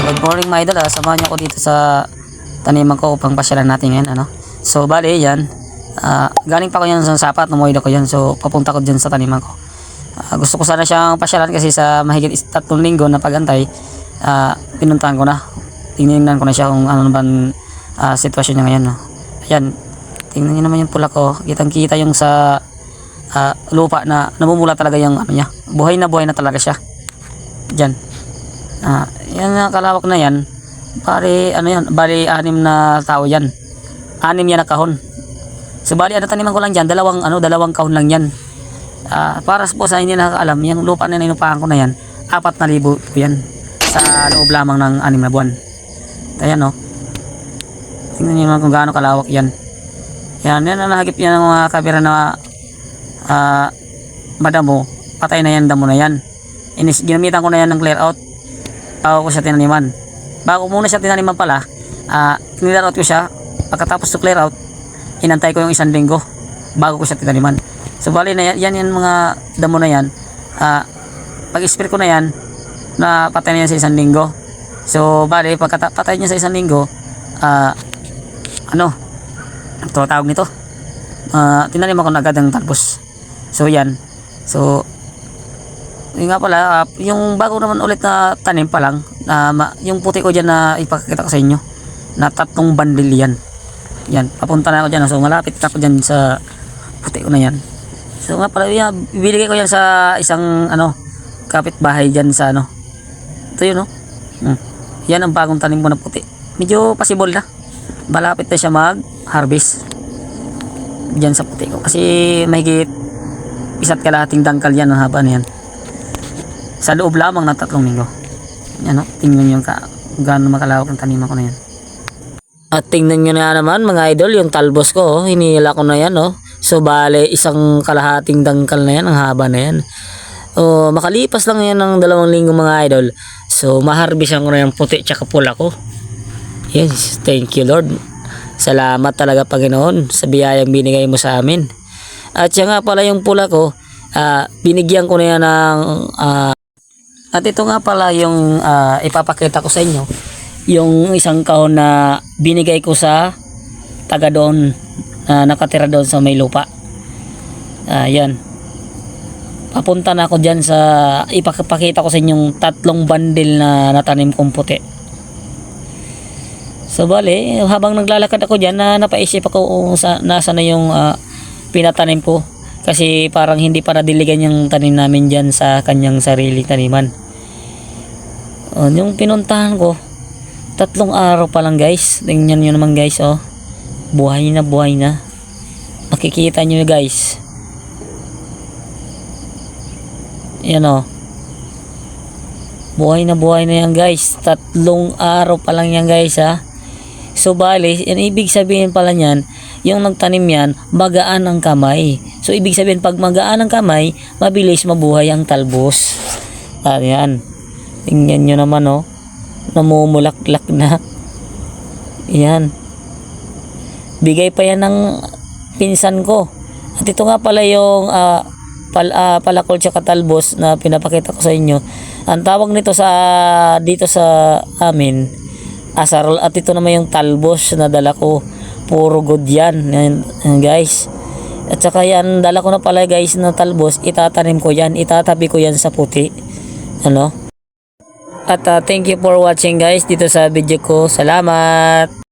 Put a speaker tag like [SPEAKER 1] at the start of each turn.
[SPEAKER 1] Good morning mga idol, samahan niyo ako dito sa taniman ko upang pasyalan natin ngayon, ano. So bali yan, galing pa ko yan sa sapat, numuwi ko yan, so papunta ko dyan sa taniman ko. Gusto ko sana siyang pasyalan kasi sa mahigit 3 linggo na pagantay, pinuntahan ko na, tinignan ko na siya kung ano naman sitwasyon niya ngayon, no. Ayan, tingnan niyo naman yung pula ko, kitang kita yung sa lupa na namumula talaga yung ano niya, buhay na talaga siya dyan. Yan na kalawak na yan, bali ano yan, bali 6 na tao yan, 6 yan na kahon. So bali ano, taniman ko lang dyan, dalawang kahon lang yan. Para po sa hindi nakakaalam, yung lupa na inupahan ko na yan, 4,000 po yan sa loob lamang ng 6 na buwan. Ayan, no, tingnan nyo naman kung gaano kalawak yan. Yan ang nahagip yan ng mga kamera na madamo, patay na yan, damo na yan. Ginamitan ko na yan ng clear out bago ko siya tinaniman. Bago muna siya tinaniman pala, clear out ko siya. Pagkatapos to clear out, inantay ko yung 1 linggo bago ko siya tinaniman. So bali na yan yung mga damo na yan, pag-spray ko na yan, na patay na yan sa 1 linggo. So bali pagkatapatay niya sa 1 linggo, ano ito tawag nito, tinaniman ko na agad ang talbos. So yan, so yun nga pala, yung bago naman ulit na tanim pa lang, yung puti ko dyan na ipakikita ko sa inyo, na 3 bandil yan. Yan, papunta na ako dyan, so malapit na ako dyan sa puti ko na yan. So nga pala, ibibigay ko yan sa isang kapitbahay dyan sa ito yun, no? Yan ang bagong tanim ko na puti, medyo possible na, malapit na siya mag harvest dyan sa puti ko, kasi mahigit 1 kalahating dangkal yan ang haba na yan sa loob lamang ng 3 linggo. Yan, no? Tingnan nyo gaano makalawak ang taniman ko na yan. At tingnan nyo na naman mga idol, yung talbos ko, hinila ko na yan, no? So bale 1 kalahating dangkal na yan, ang haba na yan. Makalipas lang yan ng 2 linggo mga idol, so maharbisan ko na yung puti tsaka pula ko. Yes, thank you Lord. Salamat talaga Panginoon sa biyayang binigay mo sa amin. At siya nga pala yung pula ko, binigyan ko na yan ng at ito nga pala yung ipapakita ko sa inyo, yung 1 kahon na binigay ko sa taga doon, nakatira doon sa may lupa. Yan, papunta na ako dyan sa ipapakita ko sa inyong 3 bandil na natanim kong puti. So bale, habang naglalakad ako dyan, napaisip ako nasa na yung pinatanim ko, kasi parang hindi para diligan yung tanim namin dyan sa kanyang sariling taniman. Yung pinuntahan ko, 3 araw pa lang guys. Tingnan nyo naman guys, buhay na. Makikita nyo guys, yan, buhay na yan guys. 3 araw pa lang yan guys, So bali, yan ibig sabihin pala niyan, yung nagtanim yan, magaan ang kamay. So ibig sabihin, pag magaan ang kamay, mabilis mabuhay ang talbos. Yan, tingnan nyo naman, namumulaklak na. Yan, bigay pa yan ng pinsan ko. At ito nga pala yung palakol tsaka talbos na pinapakita ko sa inyo. Ang tawag nito dito sa amin, asarol. At ito naman yung talbos na dala ko, puro good yan guys. At saka yan, dala ko na pala guys na talbos, itatanim ko yan, itatabi ko yan sa puti, At thank you for watching guys dito sa video ko. Salamat.